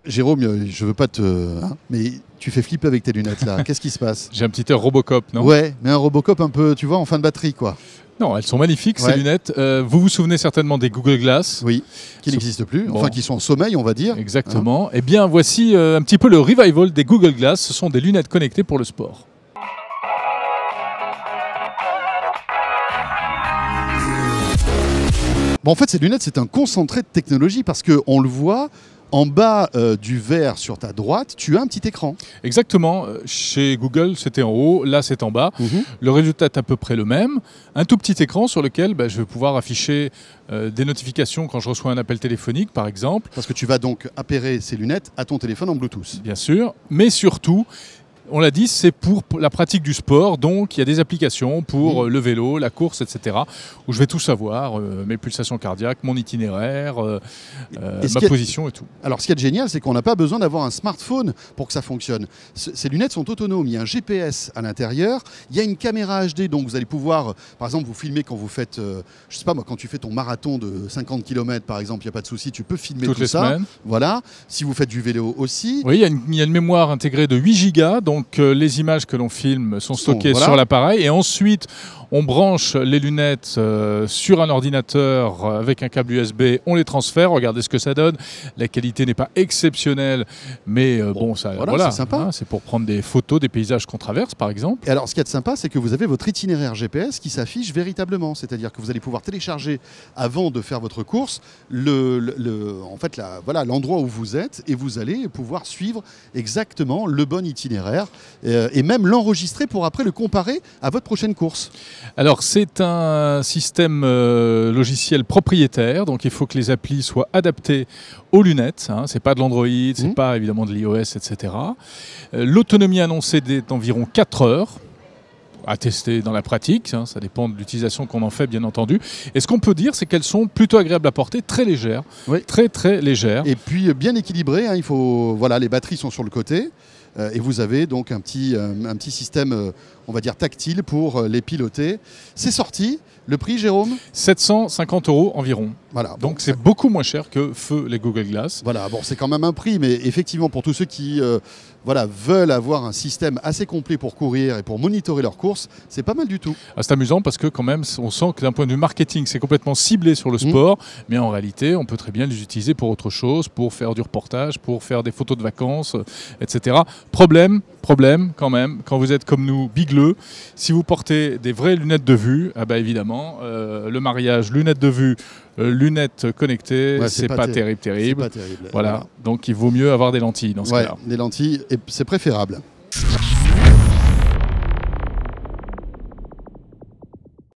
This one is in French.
Jérôme, je veux pas te... hein, mais tu fais flipper avec tes lunettes là. Qu'est-ce qui se passe? J'ai un petit air Robocop, non? Ouais, mais un Robocop un peu, tu vois, en fin de batterie, quoi. Non, elles sont magnifiques, Ouais. ces lunettes. Vous vous souvenez certainement des Google Glass. Oui, qui n'existent plus, Bon. enfin qui sont en sommeil, on va dire. Exactement. Eh bien, voici un petit peu le revival des Google Glass. Ce sont des lunettes connectées pour le sport. Bon, en fait, ces lunettes, c'est un concentré de technologie parce qu'on le voit, en bas du verre sur ta droite, tu as un petit écran. Exactement. Chez Google, c'était en haut. Là, c'est en bas. Mhm. Le résultat est à peu près le même. Un tout petit écran sur lequel je vais pouvoir afficher des notifications quand je reçois un appel téléphonique, par exemple. Parce que tu vas donc appairer ces lunettes à ton téléphone en Bluetooth. Bien sûr. Mais surtout, on l'a dit, c'est pour la pratique du sport. Donc, il y a des applications pour le vélo, la course, etc. où je vais tout savoir, mes pulsations cardiaques, mon itinéraire, ma position et tout. Alors, ce qui est génial, c'est qu'on n'a pas besoin d'avoir un smartphone pour que ça fonctionne. Ces lunettes sont autonomes. Il y a un GPS à l'intérieur. Il y a une caméra HD. Donc, vous allez pouvoir, par exemple, vous filmer quand vous faites, je sais pas moi, quand tu fais ton marathon de 50 km, par exemple, il n'y a pas de souci. Tu peux filmer Toutes tout les ça. semaines. Voilà. Si vous faites du vélo aussi. Oui, il y a une mémoire intégrée de 8 gigas. Donc, les images que l'on filme sont stockées voilà. sur l'appareil. Et ensuite, on branche les lunettes sur un ordinateur avec un câble USB. On les transfère. Regardez ce que ça donne. La qualité n'est pas exceptionnelle. Mais ça, voilà, c'est sympa. Hein, c'est pour prendre des photos des paysages qu'on traverse, par exemple. Et alors, ce qui est sympa, c'est que vous avez votre itinéraire GPS qui s'affiche véritablement. C'est-à-dire que vous allez pouvoir télécharger, avant de faire votre course, l'endroit où vous êtes et vous allez pouvoir suivre exactement le bon itinéraire et même l'enregistrer pour après le comparer à votre prochaine course. Alors, c'est un système logiciel propriétaire. Donc, il faut que les applis soient adaptées aux lunettes. Hein. C'est pas de l'Android, c'est pas évidemment de l'iOS, etc. L'autonomie annoncée est d'environ 4 heures. À tester dans la pratique, hein, ça dépend de l'utilisation qu'on en fait bien entendu. Et ce qu'on peut dire, c'est qu'elles sont plutôt agréables à porter, très légères, très très légères. Et puis bien équilibrées, hein, les batteries sont sur le côté et vous avez donc un petit système, on va dire tactile pour les piloter. C'est sorti, le prix Jérôme? 750 € environ. Voilà. Donc c'est beaucoup moins cher que feu les Google Glass. Voilà, bon c'est quand même un prix, mais effectivement pour tous ceux qui veulent avoir un système assez complet pour courir et pour monitorer leurs courses, c'est pas mal du tout. Ah, c'est amusant parce que quand même on sent que d'un point de vue marketing c'est complètement ciblé sur le sport, mais en réalité on peut très bien les utiliser pour autre chose, pour faire du reportage, pour faire des photos de vacances, etc. Problème quand même, quand vous êtes comme nous bigleux, si vous portez des vraies lunettes de vue, évidemment le mariage lunettes de vue, lunettes connectées, c'est pas terrible. C'est pas terrible. Voilà. Donc il vaut mieux avoir des lentilles dans ce cas-là. Des lentilles, et c'est préférable.